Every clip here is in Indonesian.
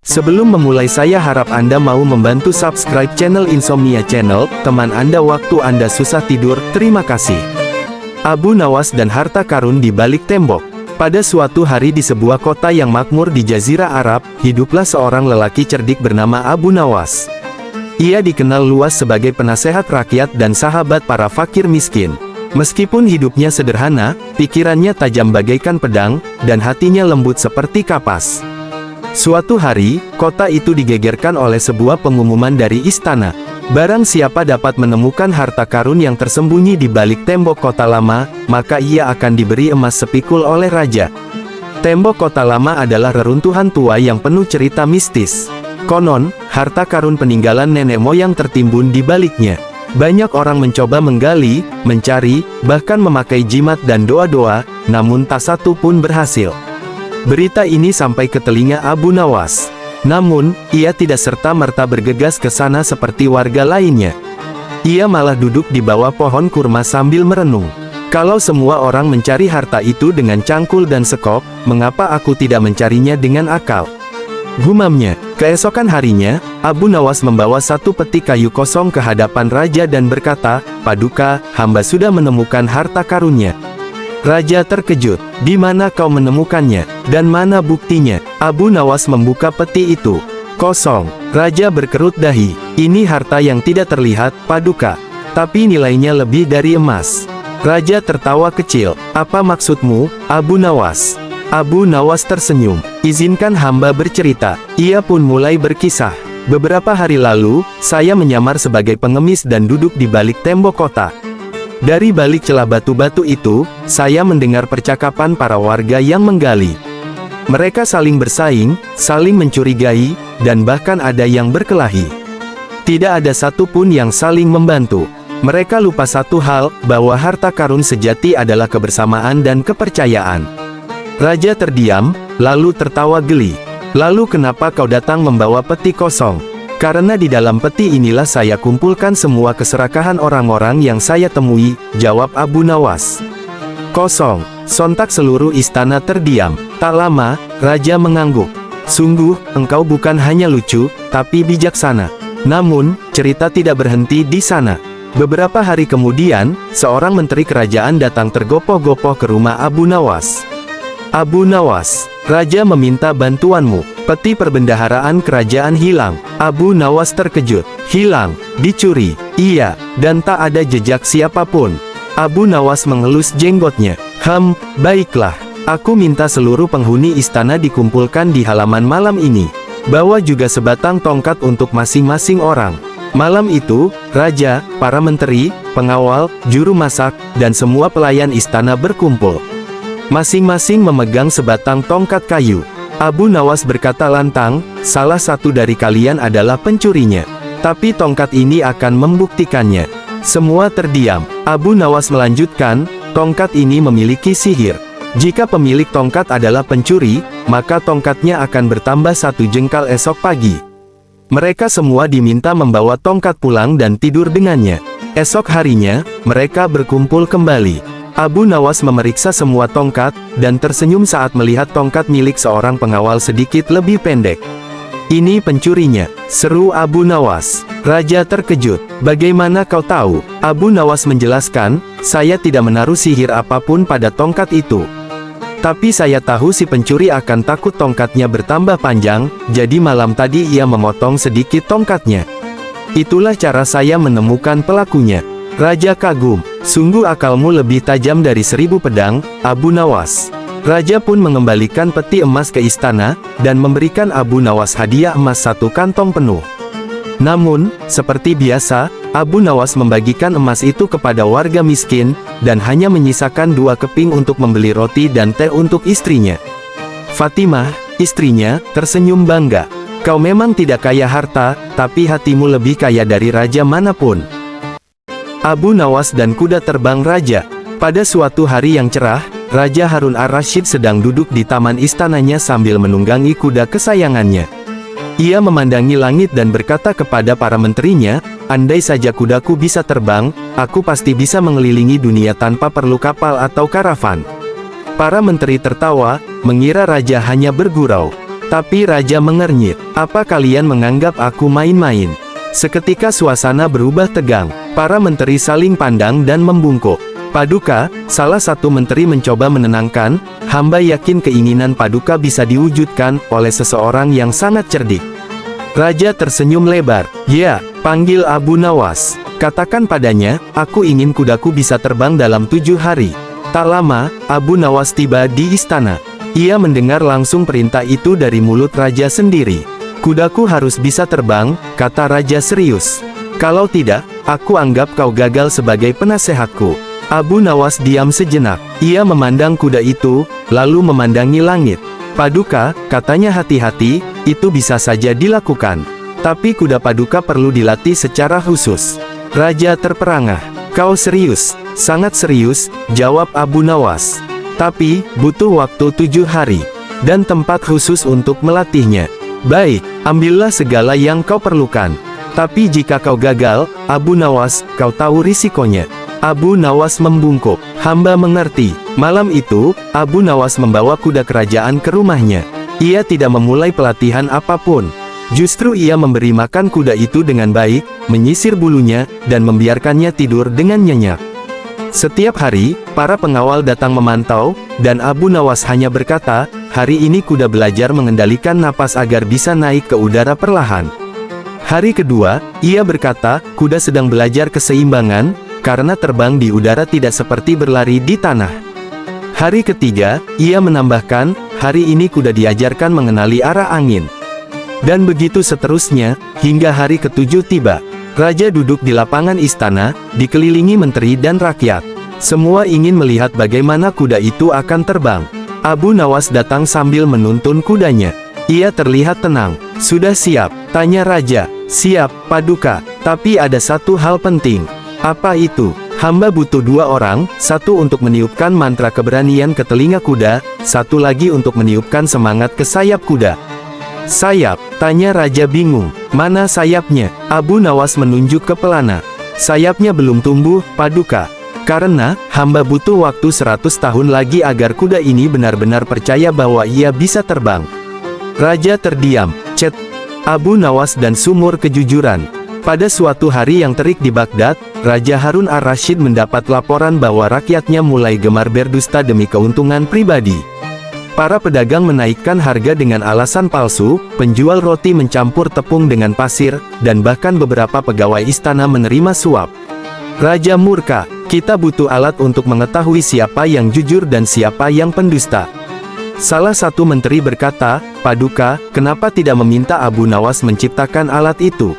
Sebelum memulai saya harap Anda mau membantu subscribe channel Insomnia Channel, teman Anda waktu Anda susah tidur, terima kasih. Abu Nawas dan harta karun di balik tembok. Pada suatu hari di sebuah kota yang makmur di Jazirah Arab, hiduplah seorang lelaki cerdik bernama Abu Nawas. Ia dikenal luas sebagai penasehat rakyat dan sahabat para fakir miskin. Meskipun hidupnya sederhana, pikirannya tajam bagaikan pedang, dan hatinya lembut seperti kapas. Suatu hari, kota itu digegerkan oleh sebuah pengumuman dari istana. Barang siapa dapat menemukan harta karun yang tersembunyi di balik tembok kota lama, maka ia akan diberi emas sepikul oleh raja. Tembok kota lama adalah reruntuhan tua yang penuh cerita mistis. Konon, harta karun peninggalan nenek moyang tertimbun di baliknya. Banyak orang mencoba menggali, mencari, bahkan memakai jimat dan doa-doa, namun tak satu pun berhasil. Berita ini sampai ke telinga Abu Nawas. Namun, ia tidak serta-merta bergegas ke sana seperti warga lainnya. Ia malah duduk di bawah pohon kurma sambil merenung. Kalau semua orang mencari harta itu dengan cangkul dan sekop, mengapa aku tidak mencarinya dengan akal? Gumamnya. Keesokan harinya, Abu Nawas membawa satu peti kayu kosong ke hadapan raja dan berkata, "Paduka, hamba sudah menemukan harta karunnya." Raja terkejut. "Di mana kau menemukannya? Dan mana buktinya?" Abu Nawas membuka peti itu. Kosong. Raja berkerut dahi. "Ini harta yang tidak terlihat, Paduka. Tapi nilainya lebih dari emas." Raja tertawa kecil. "Apa maksudmu, Abu Nawas?" Abu Nawas tersenyum. "Izinkan hamba bercerita." Ia pun mulai berkisah. "Beberapa hari lalu, saya menyamar sebagai pengemis dan duduk di balik tembok kota. Dari balik celah batu-batu itu, saya mendengar percakapan para warga yang menggali. Mereka saling bersaing, saling mencurigai, dan bahkan ada yang berkelahi. Tidak ada satupun yang saling membantu. Mereka lupa satu hal, bahwa harta karun sejati adalah kebersamaan dan kepercayaan." Raja terdiam, lalu tertawa geli. "Lalu kenapa kau datang membawa peti kosong?" "Karena di dalam peti inilah saya kumpulkan semua keserakahan orang-orang yang saya temui," jawab Abu Nawas. "Kosong." Sontak seluruh istana terdiam. Tak lama, raja mengangguk. "Sungguh, engkau bukan hanya lucu, tapi bijaksana." Namun, cerita tidak berhenti di sana. Beberapa hari kemudian, seorang menteri kerajaan datang tergopoh-gopoh ke rumah Abu Nawas. "Abu Nawas, raja meminta bantuanmu. Peti perbendaharaan kerajaan hilang." Abu Nawas terkejut. "Hilang? Dicuri?" "Iya, dan tak ada jejak siapapun." Abu Nawas mengelus jenggotnya. Baiklah. Aku minta seluruh penghuni istana dikumpulkan di halaman malam ini. Bawa juga sebatang tongkat untuk masing-masing orang." Malam itu, raja, para menteri, pengawal, juru masak, dan semua pelayan istana berkumpul. Masing-masing memegang sebatang tongkat kayu. Abu Nawas berkata lantang, "Salah satu dari kalian adalah pencurinya. Tapi tongkat ini akan membuktikannya." Semua terdiam. Abu Nawas melanjutkan, "Tongkat ini memiliki sihir. Jika pemilik tongkat adalah pencuri, maka tongkatnya akan bertambah 1 jengkal esok pagi." Mereka semua diminta membawa tongkat pulang dan tidur dengannya. Esok harinya, mereka berkumpul kembali. Abu Nawas memeriksa semua tongkat, dan tersenyum saat melihat tongkat milik seorang pengawal sedikit lebih pendek. "Ini pencurinya," seru Abu Nawas. Raja terkejut. "Bagaimana kau tahu?" Abu Nawas menjelaskan, "Saya tidak menaruh sihir apapun pada tongkat itu. Tapi saya tahu si pencuri akan takut tongkatnya bertambah panjang, jadi malam tadi ia memotong sedikit tongkatnya. Itulah cara saya menemukan pelakunya." Raja kagum. "Sungguh akalmu lebih tajam dari 1000 pedang, Abu Nawas." Raja pun mengembalikan peti emas ke istana, dan memberikan Abu Nawas hadiah emas 1 kantong penuh. Namun, seperti biasa, Abu Nawas membagikan emas itu kepada warga miskin, dan hanya menyisakan 2 keping untuk membeli roti dan teh untuk istrinya. Fatimah, istrinya, tersenyum bangga. "Kau memang tidak kaya harta, tapi hatimu lebih kaya dari raja manapun." Abu Nawas dan kuda terbang raja. Pada suatu hari yang cerah, Raja Harun ar-Rasyid sedang duduk di taman istananya sambil menunggangi kuda kesayangannya. Ia memandangi langit dan berkata kepada para menterinya, "Andai saja kudaku bisa terbang, aku pasti bisa mengelilingi dunia tanpa perlu kapal atau karavan." Para menteri tertawa, mengira raja hanya bergurau. Tapi raja mengernyit. "Apa kalian menganggap aku main-main?" Seketika suasana berubah tegang. Para menteri saling pandang dan membungkuk. "Paduka," salah satu menteri mencoba menenangkan, "hamba yakin keinginan Paduka bisa diwujudkan oleh seseorang yang sangat cerdik." Raja tersenyum lebar. "Ya, panggil Abu Nawas. Katakan padanya, aku ingin kudaku bisa terbang dalam 7 hari. Tak lama, Abu Nawas tiba di istana. Ia mendengar langsung perintah itu dari mulut raja sendiri. "Kudaku harus bisa terbang," kata raja serius. "Kalau tidak, aku anggap kau gagal sebagai penasehatku." Abu Nawas diam sejenak. Ia memandang kuda itu, lalu memandangi langit. "Paduka," katanya hati-hati, "itu bisa saja dilakukan. Tapi kuda Paduka perlu dilatih secara khusus." Raja terperangah. "Kau serius?" "Sangat serius," jawab Abu Nawas. "Tapi, butuh waktu 7 hari. Dan tempat khusus untuk melatihnya." "Baik, ambillah segala yang kau perlukan. Tapi jika kau gagal, Abu Nawas, kau tahu risikonya." Abu Nawas membungkuk. "Hamba mengerti." Malam itu, Abu Nawas membawa kuda kerajaan ke rumahnya. Ia tidak memulai pelatihan apapun. Justru ia memberi makan kuda itu dengan baik, menyisir bulunya, dan membiarkannya tidur dengan nyenyak. Setiap hari, para pengawal datang memantau, dan Abu Nawas hanya berkata, "Hari ini kuda belajar mengendalikan napas agar bisa naik ke udara perlahan." Hari kedua, ia berkata, "Kuda sedang belajar keseimbangan, karena terbang di udara tidak seperti berlari di tanah." Hari ketiga, ia menambahkan, "Hari ini kuda diajarkan mengenali arah angin." Dan begitu seterusnya, hingga hari ketujuh tiba. Raja duduk di lapangan istana, dikelilingi menteri dan rakyat. Semua ingin melihat bagaimana kuda itu akan terbang. Abu Nawas datang sambil menuntun kudanya. Ia terlihat tenang. "Sudah siap?" tanya raja. "Siap, Paduka. Tapi ada satu hal penting." "Apa itu?" "Hamba butuh 2 orang, satu untuk meniupkan mantra keberanian ke telinga kuda, satu lagi untuk meniupkan semangat ke sayap kuda." "Sayap?" tanya raja bingung. "Mana sayapnya?" Abu Nawas menunjuk ke pelana. "Sayapnya belum tumbuh, Paduka. Karena, hamba butuh waktu 100 tahun lagi agar kuda ini benar-benar percaya bahwa ia bisa terbang." Raja terdiam. Cet. Abu Nawas dan sumur kejujuran. Pada suatu hari yang terik di Baghdad, Raja Harun ar-Rasyid mendapat laporan bahwa rakyatnya mulai gemar berdusta demi keuntungan pribadi. Para pedagang menaikkan harga dengan alasan palsu, penjual roti mencampur tepung dengan pasir, dan bahkan beberapa pegawai istana menerima suap. Raja murka. "Kita butuh alat untuk mengetahui siapa yang jujur dan siapa yang pendusta." Salah satu menteri berkata, "Paduka, kenapa tidak meminta Abu Nawas menciptakan alat itu?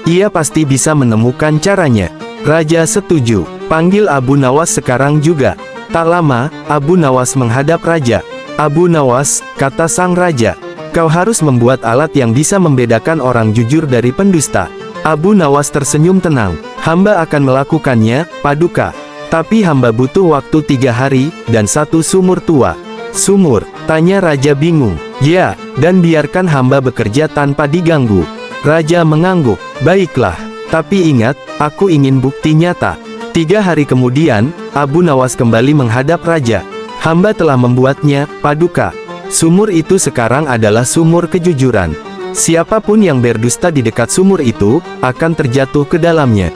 Ia pasti bisa menemukan caranya." Raja setuju. "Panggil Abu Nawas sekarang juga." Tak lama, Abu Nawas menghadap raja. "Abu Nawas," kata sang raja, "kau harus membuat alat yang bisa membedakan orang jujur dari pendusta." Abu Nawas tersenyum tenang. "Hamba akan melakukannya, Paduka. Tapi hamba butuh waktu 3 hari, dan 1 sumur tua." "Sumur?" tanya raja bingung. "Ya, dan biarkan hamba bekerja tanpa diganggu." Raja mengangguk. "Baiklah. Tapi ingat, aku ingin bukti nyata." 3 hari kemudian, Abu Nawas kembali menghadap raja. "Hamba telah membuatnya, Paduka. Sumur itu sekarang adalah sumur kejujuran. Siapapun yang berdusta di dekat sumur itu, akan terjatuh ke dalamnya."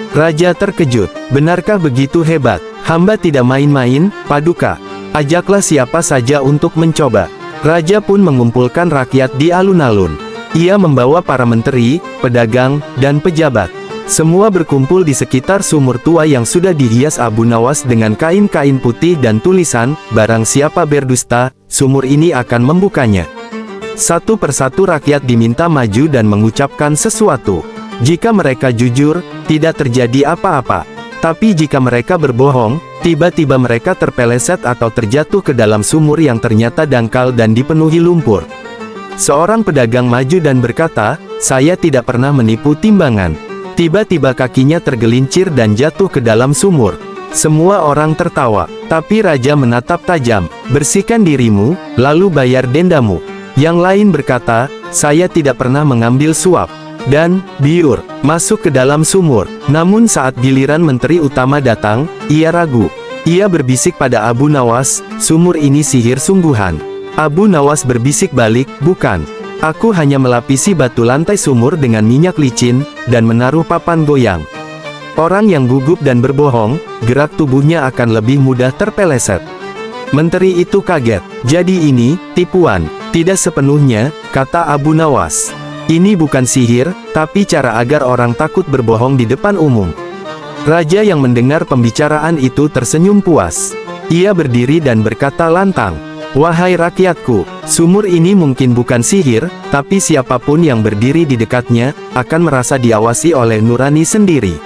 Raja terkejut. "Benarkah begitu hebat?" "Hamba tidak main-main, Paduka. Ajaklah siapa saja untuk mencoba." Raja pun mengumpulkan rakyat di alun-alun. Ia membawa para menteri, pedagang, dan pejabat. Semua berkumpul di sekitar sumur tua yang sudah dihias Abu Nawas dengan kain-kain putih dan tulisan, "Barang siapa berdusta, sumur ini akan membukanya." Satu persatu rakyat diminta maju dan mengucapkan sesuatu. Jika mereka jujur, tidak terjadi apa-apa. Tapi jika mereka berbohong, tiba-tiba mereka terpeleset atau terjatuh ke dalam sumur yang ternyata dangkal dan dipenuhi lumpur. Seorang pedagang maju dan berkata, "Saya tidak pernah menipu timbangan." Tiba-tiba kakinya tergelincir dan jatuh ke dalam sumur. Semua orang tertawa, tapi raja menatap tajam. "Bersihkan dirimu, lalu bayar dendamu." Yang lain berkata, "Saya tidak pernah mengambil suap." Dan, biur, masuk ke dalam sumur. Namun saat giliran menteri utama datang, ia ragu. Ia berbisik pada Abu Nawas, "Sumur ini sihir sungguhan. Abu Nawas berbisik balik, bukan. Aku hanya melapisi batu lantai sumur dengan minyak licin, dan menaruh papan goyang. Orang yang gugup dan berbohong, gerak tubuhnya akan lebih mudah terpeleset. Menteri itu kaget. Jadi ini, tipuan. Tidak sepenuhnya, kata Abu Nawas. Ini bukan sihir, tapi cara agar orang takut berbohong di depan umum. Raja yang mendengar pembicaraan itu tersenyum puas. Ia berdiri dan berkata lantang, "Wahai rakyatku, sumur ini mungkin bukan sihir, tapi siapapun yang berdiri di dekatnya, akan merasa diawasi oleh nurani sendiri.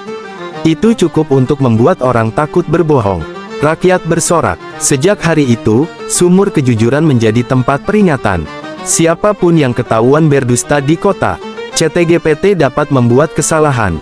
Itu cukup untuk membuat orang takut berbohong." Rakyat bersorak. Sejak hari itu, sumur kejujuran menjadi tempat peringatan. Siapapun yang ketahuan berdusta di kota CTGPT dapat membuat kesalahan.